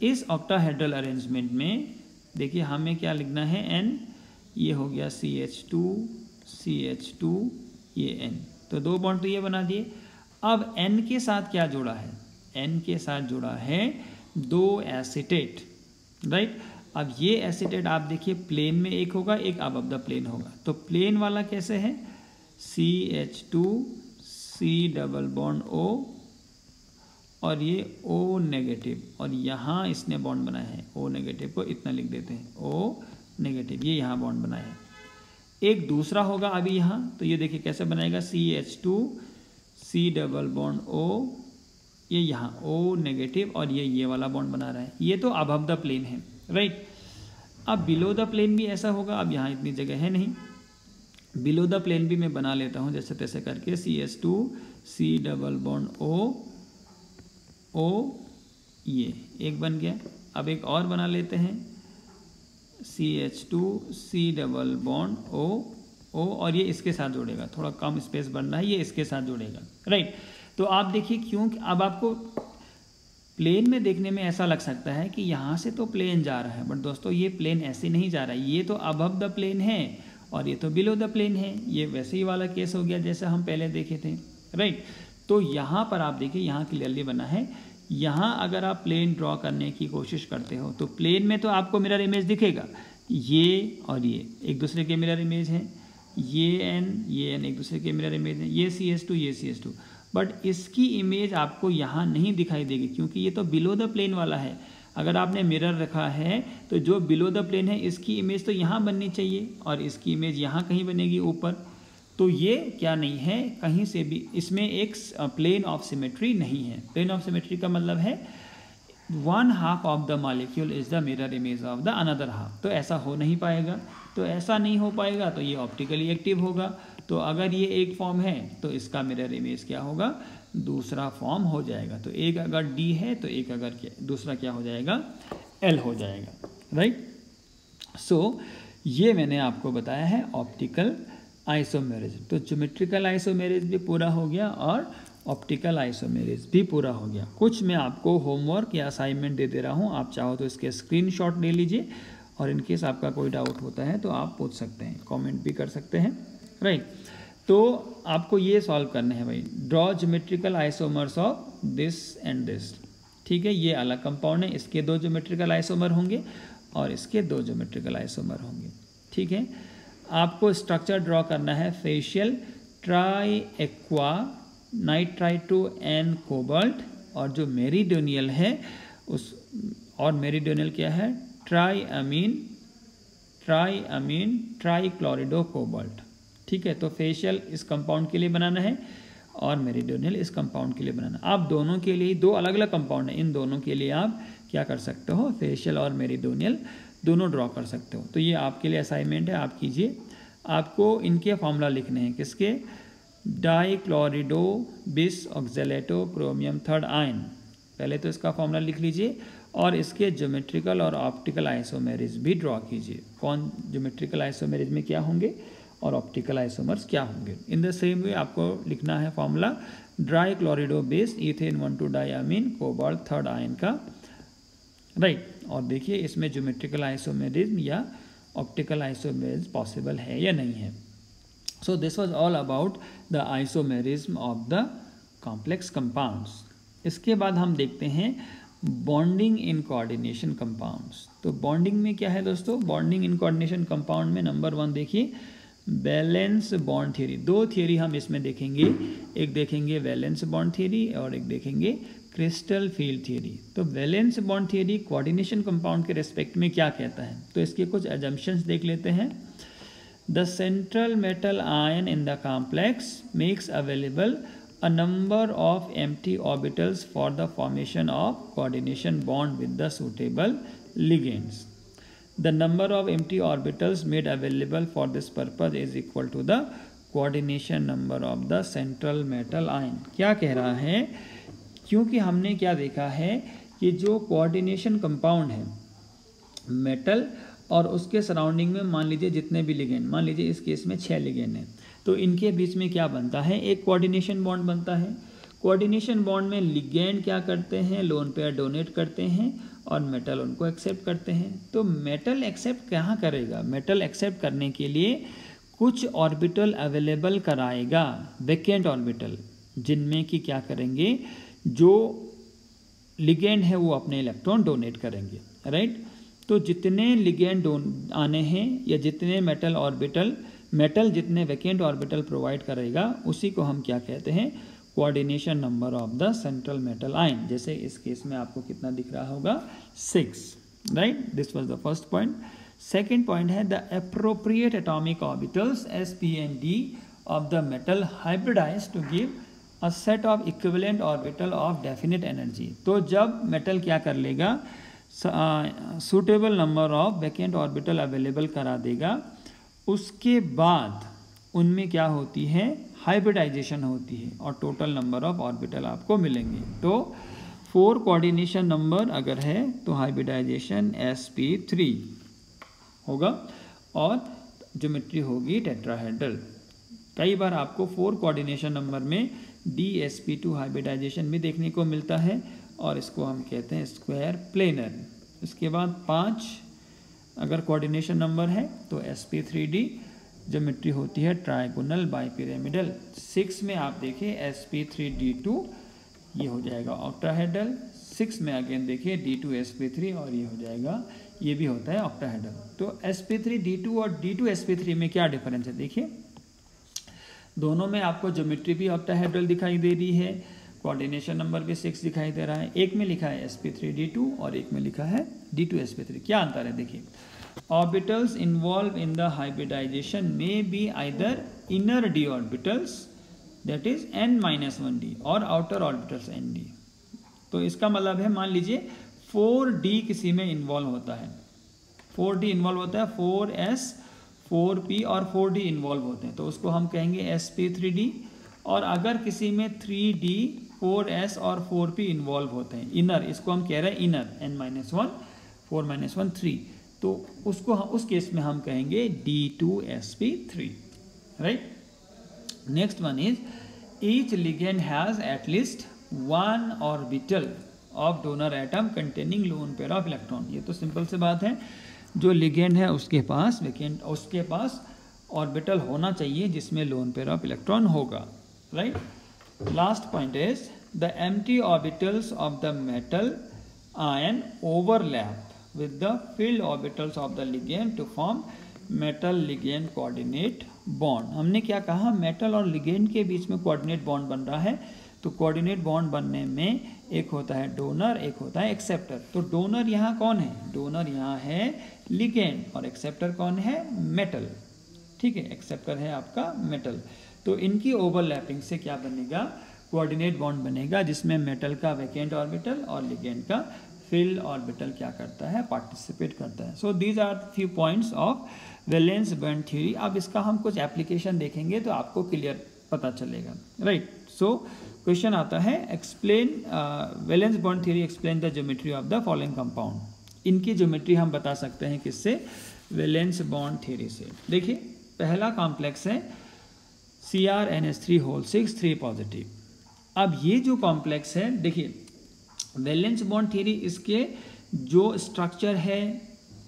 इस ऑक्टाहेड्रल अरेंजमेंट में देखिए हमें क्या लिखना है, N, ये हो गया CH2, CH2, ये N, तो 2 बॉन्ड तो ये बना दिए। अब N के साथ क्या जुड़ा है, N के साथ जुड़ा है 2 एसीटेट, राइट। अब ये एसीटेट आप देखिए प्लेन में एक होगा, एक अबव द प्लेन होगा। तो प्लेन वाला कैसे है, CH2C डबल बॉन्ड O और ये O नेगेटिव, और यहाँ इसने बॉन्ड बनाया है O नेगेटिव को इतना लिख देते हैं, O नेगेटिव, ये यहाँ बॉन्ड बनाया है। एक दूसरा होगा अभी यहाँ, तो ये देखिए कैसे बनेगा, CH2C डबल बॉन्ड O, ये यहाँ O नेगेटिव और ये वाला बॉन्ड बना रहा है, ये तो अबव द प्लेन है, राइट। अब बिलो द प्लेन भी ऐसा होगा, अब यहाँ इतनी जगह है नहीं, बिलो द प्लेन भी मैं बना लेता हूँ जैसे तैसे करके, CH2C डबल बॉन्ड O, ये एक बन गया। अब एक और बना लेते हैं, CH2C डबल बॉन्ड O और ये इसके साथ जुड़ेगा, थोड़ा कम स्पेस बन रहा है, ये इसके साथ जुड़ेगा, राइट। तो आप देखिए क्यों, अब आपको प्लेन में देखने में ऐसा लग सकता है कि यहाँ से तो प्लेन जा रहा है, बट दोस्तों ये प्लेन ऐसे नहीं जा रहा है, ये तो अबव द प्लेन है और ये तो बिलो द प्लेन है। ये वैसे ही वाला केस हो गया जैसा हम पहले देखे थे, राइट। तो यहाँ पर आप देखिए यहाँ क्लियरली बना है, यहाँ अगर आप प्लेन ड्रॉ करने की कोशिश करते हो तो प्लेन में तो आपको मिरर इमेज दिखेगा, ये और ये एक दूसरे के मिरर इमेज हैं, ये N एक दूसरे के मिरर इमेज हैं, ये CH2 ये CH2, बट इसकी इमेज आपको यहाँ नहीं दिखाई देगी क्योंकि ये तो बिलो द प्लेन वाला है। अगर आपने मिरर रखा है तो जो बिलो द प्लेन है इसकी इमेज तो यहाँ बननी चाहिए और इसकी इमेज यहाँ कहीं बनेगी ऊपर, तो ये क्या नहीं है कहीं से भी, इसमें एक प्लेन ऑफ सिमेट्री नहीं है। प्लेन ऑफ सिमेट्री का मतलब है 1/2 of the molecule is the mirror image of the another half, तो ऐसा हो नहीं पाएगा। तो ऐसा नहीं हो पाएगा तो ये ऑप्टिकली एक्टिव होगा, तो अगर ये एक फॉर्म है तो इसका मिरर इमेज क्या होगा, दूसरा फॉर्म हो जाएगा। तो एक अगर D है तो एक अगर दूसरा क्या हो जाएगा, L हो जाएगा, राइट। सो ये मैंने आपको बताया है ऑप्टिकल आइसोमेरिज्म। तो ज्योमेट्रिकल आइसोमेरिज्म भी पूरा हो गया और ऑप्टिकल आइसोमेरिज्म भी पूरा हो गया। कुछ मैं आपको होमवर्क या असाइनमेंट दे रहा हूँ, आप चाहो तो इसके स्क्रीनशॉट ले लीजिए और इनकेस आपका कोई डाउट होता है तो आप पूछ सकते हैं, कमेंट भी कर सकते हैं, राइट। तो आपको ये सॉल्व करना है भाई, draw geometrical isomers of this and this, ठीक है। ये अलग कंपाउंड है, इसके 2 ज्योमेट्रिकल आइसोमर होंगे और इसके 2 ज्योमेट्रिकल आइसोमर होंगे, ठीक है। आपको स्ट्रक्चर ड्रॉ करना है, facial tri aqua nitrito N cobalt, और जो मेरीडोनियल है उस, और मेरीडोनियल क्या है, ट्राई अमीन ट्राईक्लोरिडो कोबाल्ट, ठीक है। तो फेशियल इस कंपाउंड के लिए बनाना है और मेरीडोनियल इस कंपाउंड के लिए बनाना। आप दोनों के लिए 2 अलग अलग कंपाउंड है, इन दोनों के लिए आप क्या कर सकते हो, फेशियल और मेरीडोनियल दोनों ड्रॉ कर सकते हो। तो ये आपके लिए असाइनमेंट है, आप कीजिए। आपको इनके फॉर्मूला लिखने हैं, किसके, डाईक्लोरिडो बिस ऑक्जेलेटो क्रोमियम 3rd आयन, पहले तो इसका फॉर्मूला लिख लीजिए और इसके ज्योमेट्रिकल और ऑप्टिकल आइसोमेरिज्म भी ड्रॉ कीजिए। कौन ज्योमेट्रिकल आइसोमेरिज्म में क्या होंगे और ऑप्टिकल आइसोमर्स क्या होंगे। इन द सेम वे आपको लिखना है formula dichlorido bis ethane one two diamine cobalt 3rd ion का, राइट। और देखिए इसमें ज्योमेट्रिकल आइसोमेरिज्म या ऑप्टिकल आइसोमेरिज्म पॉसिबल है या नहीं है। So this was all about the isomerism of the complex compounds. इसके बाद हम देखते हैं बॉन्डिंग इन कोऑर्डिनेशन कंपाउंड्स। तो बॉन्डिंग में क्या है दोस्तों, बॉन्डिंग इन कोऑर्डिनेशन कंपाउंड में नंबर 1 देखिए वैलेंस बॉन्ड थ्योरी। 2 थ्योरी हम इसमें देखेंगे, एक देखेंगे वैलेंस बॉन्ड थ्योरी और एक देखेंगे क्रिस्टल फील्ड थियरी। तो valence bond theory coordination compound के रेस्पेक्ट में क्या कहता है, तो इसके कुछ एजम्पशंस देख लेते हैं। The central metal ion in the complex makes available a number of empty orbitals for the formation of coordination bond with the suitable ligands. The number of empty orbitals made available for this purpose is equal to the coordination number of the central metal ion. क्या कह रहा है, क्योंकि हमने क्या देखा है कि जो कोऑर्डिनेशन कंपाउंड है मेटल और उसके सराउंडिंग में मान लीजिए जितने भी लिगेंड, मान लीजिए इस केस में 6 लिगेंड हैं, तो इनके बीच में क्या बनता है, एक कोऑर्डिनेशन बॉन्ड बनता है। कोऑर्डिनेशन बॉन्ड में लिगेंड क्या करते हैं, लोन पेयर डोनेट करते हैं और मेटल उनको एक्सेप्ट करते हैं। तो मेटल एक्सेप्ट कहाँ करेगा, मेटल एक्सेप्ट करने के लिए कुछ ऑर्बिटल अवेलेबल कराएगा, वैकेंट ऑर्बिटल, जिनमें कि क्या करेंगे, जो लिगेंड है वो अपने इलेक्ट्रॉन डोनेट करेंगे, राइट। तो जितने लिगेंड आने हैं या जितने मेटल जितने वैकेंट ऑर्बिटल प्रोवाइड करेगा उसी को हम क्या कहते हैं, coordination number of the central metal ion. जैसे इस केस में आपको कितना दिख रहा होगा, 6, right. This was the first point. Second point है the appropriate atomic orbitals sp and d of the metal hybridize to give a set of equivalent orbital of definite energy. तो जब मेटल क्या कर लेगा, suitable number of vacant orbital available करा देगा, उसके बाद उनमें क्या होती है, हाइब्रिडाइजेशन होती है और टोटल नंबर ऑफ ऑर्बिटल आपको मिलेंगे। तो 4 कोऑर्डिनेशन नंबर अगर है तो हाइब्रिडाइजेशन sp3 होगा और ज्योमेट्री होगी टेट्राहेड्रल। कई बार आपको 4 कोऑर्डिनेशन नंबर में dsp2 हाइब्रिडाइजेशन भी देखने को मिलता है और इसको हम कहते हैं स्क्वायर प्लेनर। इसके बाद 5 अगर कोऑर्डिनेशन नंबर है तो sp3d, ज्योमेट्री होती है ट्राइगोनल बाइपिरामिडल। 6 में आप देखिए sp3d2, ये हो जाएगा ऑक्टाहेड्रल। 6 में अगेन देखिए d2sp3 और ये हो जाएगा, ये भी होता है ऑक्टाहेड्रल। तो sp3d2 और d2sp3 में क्या डिफरेंस है, देखिए दोनों में आपको ज्योमेट्री भी ऑक्टाहेड्रल दिखाई दे रही है, कोऑर्डिनेशन नंबर भी 6 दिखाई दे रहा है। एक में लिखा है sp3d2 और एक में लिखा है d2sp3। क्या अंतर है, देखिए orbitals involve in the hybridization में be either inner d orbitals that is n-1d और आउटर ऑर्बिटल्स nd। तो इसका मतलब है, मान लीजिए 4d किसी में इन्वॉल्व होता है, 4d इन्वॉल्व होता है, 4s 4p और 4d इन्वॉल्व होते हैं, तो उसको हम कहेंगे sp3d। और अगर किसी में 3d 4s और 4p इन्वॉल्व होते हैं, इनर, इसको हम कह रहे हैं इनर, n-1 4-1 3, तो उसको हम उस केस में हम कहेंगे d2sp3, right. Next one is each ligand has at least 1 orbital of donor atom containing lone pair of electron. ये तो सिंपल सी बात है, जो लिगेंड है उसके पास ऑर्बिटल होना चाहिए जिसमें लोन पेयर ऑफ इलेक्ट्रॉन होगा, right. Last point is the empty orbitals of the metal ion overlap with the filled orbitals of the ligand to form metal ligand coordinate bond। हमने क्या कहा, metal और ligand के बीच में coordinate bond बन रहा है। तो कोऑर्डिनेट बॉन्ड बनने में एक होता है डोनर, एक होता है एक्सेप्टर। तो डोनर यहाँ कौन है, डोनर यहाँ है लिगेंड और एक्सेप्टर कौन है, मेटल, ठीक है, एक्सेप्टर है आपका मेटल। तो इनकी ओवरलैपिंग से क्या बनेगा, कोऑर्डिनेट बॉन्ड बनेगा जिसमें मेटल का वैकेंट ऑर्बिटल और लिगेंड का फिल्ड ऑर्बिटल क्या करता है, पार्टिसिपेट करता है। So these are few points of valence bond theory. अब इसका हम कुछ एप्लीकेशन देखेंगे तो आपको क्लियर पता चलेगा, राइट। सो क्वेश्चन आता है, explain valence bond theory, explain the geometry of the following compound. इनकी ज्योमेट्री हम बता सकते हैं किससे, वैलेंस बॉन्ड थ्योरी से। देखिए पहला कॉम्प्लेक्स है CrNH3 3 पॉजिटिव। अब ये जो कॉम्प्लेक्स है, देखिए वैलेंस बॉन्ड थ्योरी इसके जो स्ट्रक्चर है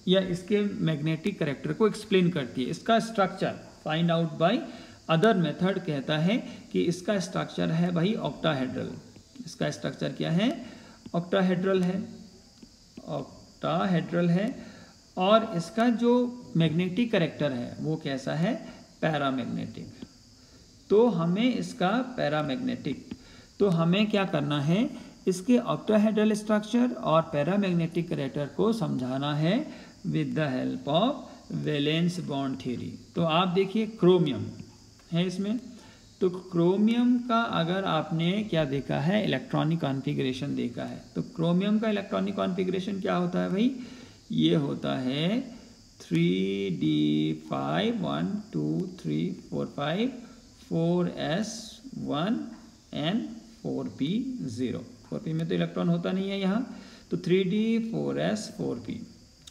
या इसके मैग्नेटिक कैरेक्टर को एक्सप्लेन करती है। इसका structure find out by other method कहता है कि इसका स्ट्रक्चर है भाई ऑक्टाहेड्रल। इसका स्ट्रक्चर क्या है, ऑक्टाहेड्रल है, ऑक्टाहेड्रल है। और इसका जो मैग्नेटिक कैरेक्टर है वो कैसा है, पैरामैग्नेटिक। तो हमें इसका पैरामैग्नेटिक, तो हमें क्या करना है, इसके ऑक्टाहेड्रल स्ट्रक्चर और पैरामैग्नेटिक कैरेक्टर को समझाना है with the help of valence bond theory. तो आप देखिए क्रोमियम है इसमें, तो क्रोमियम का अगर आपने क्या देखा है, इलेक्ट्रॉनिक कॉन्फ़िगरेशन देखा है, तो क्रोमियम का इलेक्ट्रॉनिक कॉन्फ़िगरेशन क्या होता है भाई, ये होता है 3d5 1 2 3 4 5 4s1 and 4p0। 4p में तो इलेक्ट्रॉन होता नहीं है यहाँ, तो 3d 4s 4p,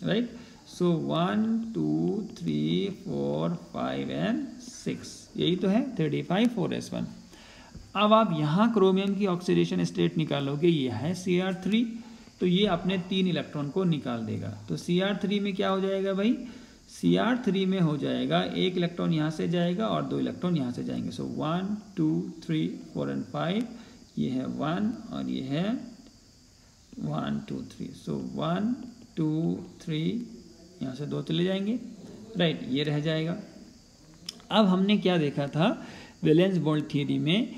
right. So 1 2 3 4 5 and 6, यही तो है 3d5 4s1। अब आप यहाँ क्रोमियम की ऑक्सीडेशन स्टेट निकालोगे, ये है Cr3, तो ये अपने 3 इलेक्ट्रॉन को निकाल देगा। तो Cr3 में क्या हो जाएगा भाई, Cr3 में हो जाएगा 1 इलेक्ट्रॉन यहाँ से जाएगा और 2 इलेक्ट्रॉन यहाँ से जाएंगे। सो 1 2 3 4 and 5, ये है 1 और ये है 1 2 3। सो 1 2 3, यहाँ से 2 चले जाएंगे, राइट, ये रह जाएगा। अब हमने क्या देखा था वैलेंस बॉन्ड थ्योरी में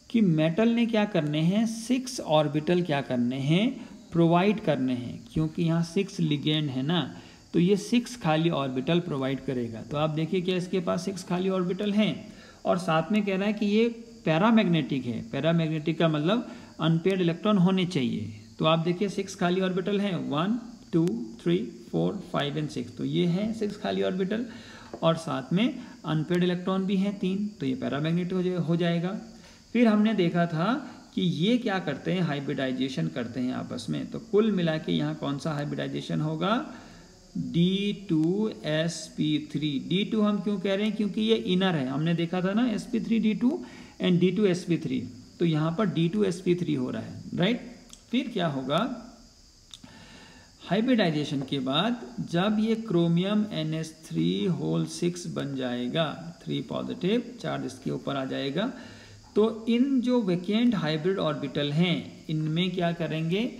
कि मेटल ने क्या करने हैं, 6 ऑर्बिटल क्या करने हैं, प्रोवाइड करने हैं, क्योंकि यहाँ 6 लिगेंड है ना, तो ये 6 खाली ऑर्बिटल प्रोवाइड करेगा। तो आप देखिए क्या इसके पास 6 खाली ऑर्बिटल हैं, और साथ में कह रहा है कि ये पैरामैग्नेटिक है। पैरामैग्नेटिक का मतलब अनपेयर्ड इलेक्ट्रॉन होने चाहिए। तो आप देखिए 6 खाली ऑर्बिटल हैं, 1 2 3 4 5 and 6, तो ये है 6 खाली ऑर्बिटल, और साथ में अनपेयर्ड इलेक्ट्रॉन भी हैं 3, तो ये पैरामैग्नेटिक हो जाएगा। फिर हमने देखा था कि ये क्या करते हैं, हाइब्रिडाइजेशन करते हैं आपस में। तो कुल मिला के यहाँ कौन सा हाइब्रिडाइजेशन होगा, D2sp3। D2 हम क्यों कह रहे हैं, क्योंकि ये इनर है, हमने देखा था ना sp3 D2 एंड D2sp3, तो यहाँ पर D2sp3 हो रहा है, राइट। फिर क्या होगा, हाइब्रिडाइजेशन के बाद जब ये क्रोमियम NH3 बन जाएगा, 3 पॉजिटिव चार्ज इसके ऊपर आ जाएगा, तो इन जो वैकेंट हाइब्रिड ऑर्बिटल हैं इनमें क्या करेंगे,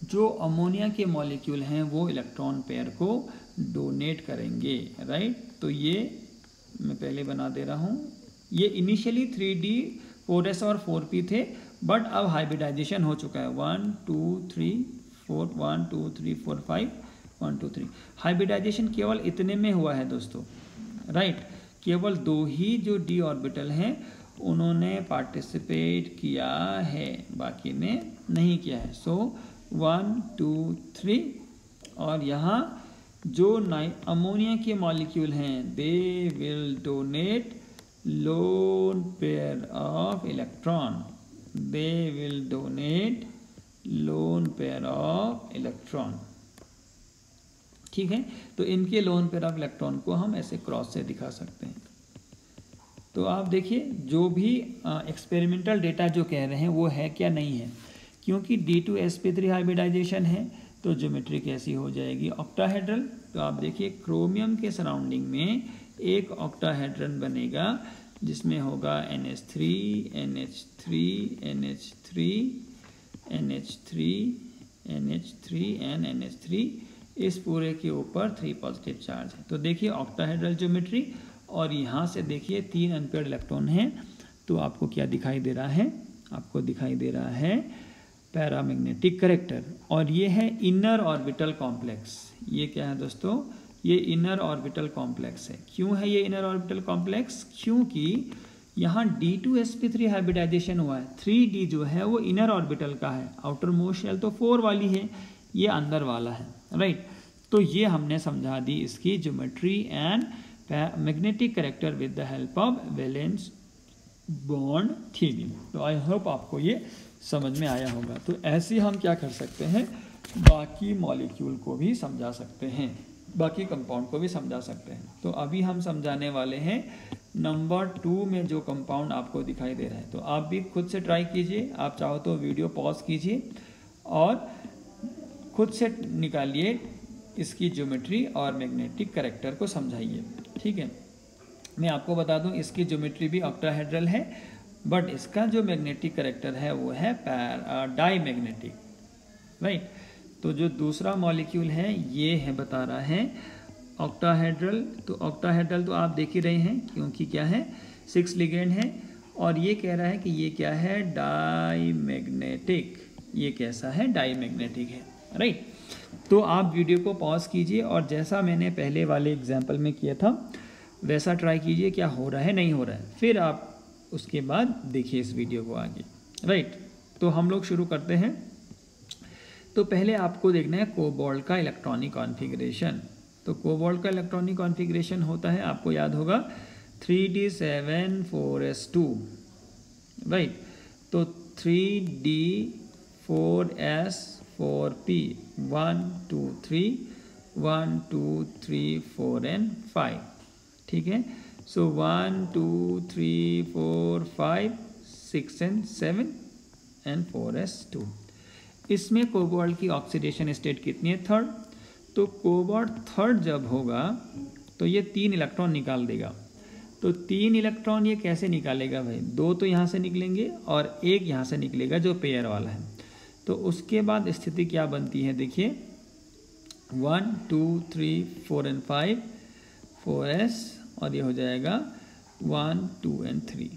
जो अमोनिया के मॉलिक्यूल हैं वो इलेक्ट्रॉन पेयर को डोनेट करेंगे, राइट। तो ये मैं पहले बना दे रहा हूँ, ये इनिशियली 3d 4s और 4p थे, बट अब हाइब्रिडाइजेशन हो चुका है, 1 2 3 4 1 2 3 4 5 1 2 3। हाइब्रिडाइजेशन केवल इतने में हुआ है दोस्तों, राइट, केवल 2 ही जो d ऑर्बिटल हैं उन्होंने पार्टिसिपेट किया है, बाकी ने नहीं किया है। सो 1 2 3, और यहाँ जो अमोनिया के मॉलिक्यूल हैं they will donate lone pair of electron, they will donate lone pair of electron, ठीक है। तो इनके लोन पेयर ऑफ इलेक्ट्रॉन को हम ऐसे क्रॉस से दिखा सकते हैं। तो आप देखिए जो भी एक्सपेरिमेंटल डेटा जो कह रहे हैं वो है क्या, नहीं है, क्योंकि D2sp3 हाइब्रिडाइजेशन है तो ज्योमेट्री कैसी हो जाएगी, ऑक्टाहेड्रल। तो आप देखिए क्रोमियम के सराउंडिंग में एक ऑक्टाहेड्रन बनेगा जिसमें होगा NH3 NH3 NH3 NH3 NH3 and NH3, इस पूरे के ऊपर 3 पॉजिटिव चार्ज है। तो देखिए ऑक्टाहेड्रल ज्योमेट्री, और यहाँ से देखिए 3 अनपेयर्ड इलेक्ट्रॉन हैं, तो आपको क्या दिखाई दे रहा है, आपको दिखाई दे रहा है पैरामैग्नेटिक कैरेक्टर, और ये है इनर ऑर्बिटल कॉम्प्लेक्स। ये क्या है दोस्तों, ये इनर ऑर्बिटल कॉम्प्लेक्स है। क्यों है ये इनर ऑर्बिटल कॉम्प्लेक्स, क्योंकि यहाँ D2sp3 हाइब्रिडाइजेशन हुआ है, 3D जो है वो इनर ऑर्बिटल का है, आउटर मोस्ट शेल तो 4 वाली है, ये अंदर वाला है, राइट। तो ये हमने समझा दी इसकी geometry and magnetic character with the help of valence bond theory. तो आई होप आपको ये समझ में आया होगा। तो ऐसे हम क्या कर सकते हैं, बाकी मॉलिक्यूल को भी समझा सकते हैं, बाकी कंपाउंड को भी समझा सकते हैं। तो अभी हम समझाने वाले हैं नंबर 2 में जो कंपाउंड आपको दिखाई दे रहा है। तो आप भी खुद से ट्राई कीजिए, आप चाहो तो वीडियो पॉज कीजिए और खुद से निकालिए इसकी ज्योमेट्री और मैग्नेटिक कैरेक्टर को समझाइए, ठीक है। मैं आपको बता दूं इसकी ज्योमेट्री भी ऑक्टाहेड्रल है, बट इसका जो मैग्नेटिक कैरेक्टर है वो है डाईमैग्नेटिक, राइट। तो जो दूसरा मॉलिक्यूल है ये है, बता रहा है ऑक्टाहेड्रल। तो ऑक्टाहेड्रल तो आप देख ही रहे हैं, क्योंकि क्या है 6 लिगेंड है, और ये कह रहा है कि ये क्या है, डाईमैग्नेटिक, ये कैसा है, डाईमैग्नेटिक है, राइट। तो आप वीडियो को पॉज कीजिए और जैसा मैंने पहले वाले एग्जाम्पल में किया था वैसा ट्राई कीजिए, क्या हो रहा है नहीं हो रहा है, फिर आप उसके बाद देखिए इस वीडियो को आगे, राइट। तो हम लोग शुरू करते हैं। तो पहले आपको देखना है कोबाल्ट का इलेक्ट्रॉनिक कॉन्फ़िगरेशन। तो कोबाल्ट का इलेक्ट्रॉनिक कॉन्फ़िगरेशन होता है, आपको याद होगा 3d7 4s2, राइट। तो 3d4s4p 1 2 3 1 2 3 4 and 5, ठीक है। सो 1 2 3 4 5 6 and 7 and 4s2। इसमें कोबाल्ट की ऑक्सीडेशन स्टेट कितनी है, थर्ड। तो कोबाल्ट थर्ड जब होगा तो ये 3 इलेक्ट्रॉन निकाल देगा। तो 3 इलेक्ट्रॉन ये कैसे निकालेगा भाई, 2 तो यहाँ से निकलेंगे और 1 यहाँ से निकलेगा जो पेयर वाला है। तो उसके बाद स्थिति क्या बनती है, देखिए 1 2 3 4 and 5 4s और ये हो जाएगा 1 2 and 3।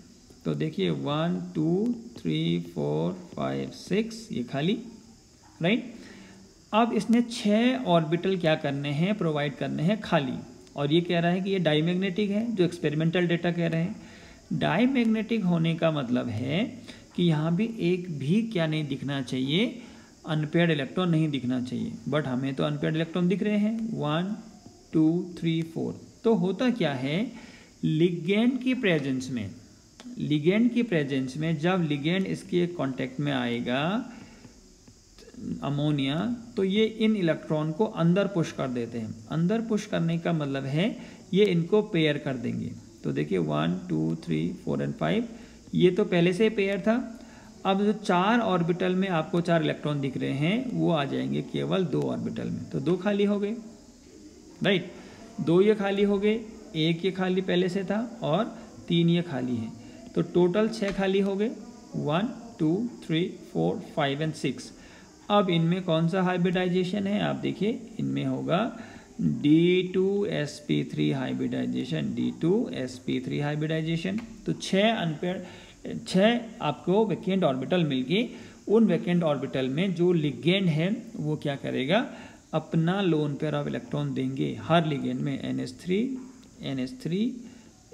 तो देखिए 1 2 3 4 5 6 ये खाली, राइट। अब इसने 6 ऑर्बिटल क्या करने हैं, प्रोवाइड करने हैं खाली। और ये कह रहा है कि ये डाईमैग्नेटिक है, जो एक्सपेरिमेंटल डेटा कह रहे हैं। डाईमैग्नेटिक होने का मतलब है कि यहाँ भी एक भी क्या नहीं दिखना चाहिए, अनपेयर्ड इलेक्ट्रॉन नहीं दिखना चाहिए। बट हमें तो अनपेयर्ड इलेक्ट्रॉन दिख रहे हैं 1 2 3 4। तो होता क्या है, लिगेंड की प्रेजेंस में जब लिगेंड इसके कांटेक्ट में आएगा अमोनिया, तो ये इन इलेक्ट्रॉन को अंदर पुश कर देते हैं। अंदर पुश करने का मतलब है ये इनको पेयर कर देंगे। तो देखिए 1 2 3 4 and 5 ये तो पहले से पेयर था। अब जो 4 ऑर्बिटल में आपको 4 इलेक्ट्रॉन दिख रहे हैं वो आ जाएंगे केवल 2 ऑर्बिटल में। तो 2 खाली हो गए, राइट। 2 ये खाली हो गए, 1 ये खाली पहले से था और 3 ये खाली है। तो टोटल 6 खाली हो गए, 1 2 3 4 5 and 6। अब इनमें कौन सा हाइब्रिडाइजेशन है, आप देखिए इनमें होगा D2sp3 हाइब्रिडाइजेशन, D2sp3 हाइब्रिडाइजेशन। तो 6 आपको वैकेंट ऑर्बिटल मिल गए। उन वैकेंट ऑर्बिटल में जो लिगेंड है वो क्या करेगा, अपना लोन पेयर ऑफ इलेक्ट्रॉन देंगे हर लिगेंड में, NH3 NH3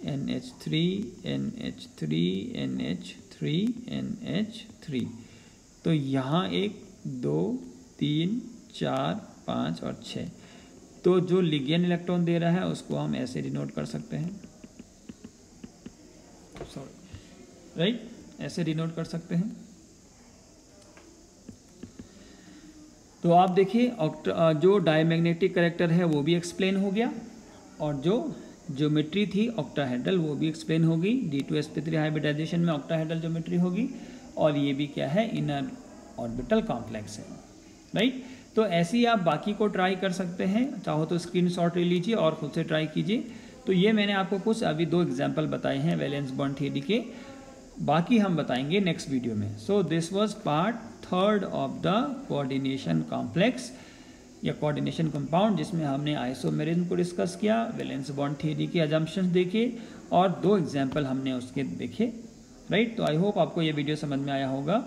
NH3 NH3 NH3 NH3। तो यहाँ 1 2 3 4 5 और 6। तो जो लिगेंड इलेक्ट्रॉन दे रहा है उसको हम ऐसे डिनोट कर सकते हैं, सॉरी, राइट, ऐसे डिनोट कर सकते हैं। तो आप देखिए जो डायमैग्नेटिक कैरेक्टर है वो भी एक्सप्लेन हो गया और जो ज्योमेट्री थी ऑक्टाहेड्रल वो भी एक्सप्लेन होगी। D2sp3 हाइब्रिडाइजेशन में ऑक्टाहेड्रल ज्योमेट्री होगी और ये भी क्या है, इनर ऑर्बिटल कॉम्प्लेक्स है, राइट। तो ऐसे ही आप बाकी को ट्राई कर सकते हैं, चाहो तो स्क्रीनशॉट ले लीजिए और खुद से ट्राई कीजिए। तो ये मैंने आपको कुछ अभी 2 एग्जाम्पल बताए हैं वैलेंस बॉन्ड थ्योरी के, बाकी हम बताएंगे नेक्स्ट वीडियो में। सो this was part 3rd of the coordination complex या कोऑर्डिनेशन कंपाउंड, जिसमें हमने आइसोमेरिज्म को डिस्कस किया, वैलेंस बॉन्ड थ्योरी के अजम्पशंस देखे और 2 एग्जाम्पल हमने उसके देखे, राइट। तो आई होप आपको ये वीडियो समझ में आया होगा।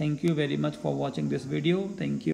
Thank you very much for watching this video. Thank you.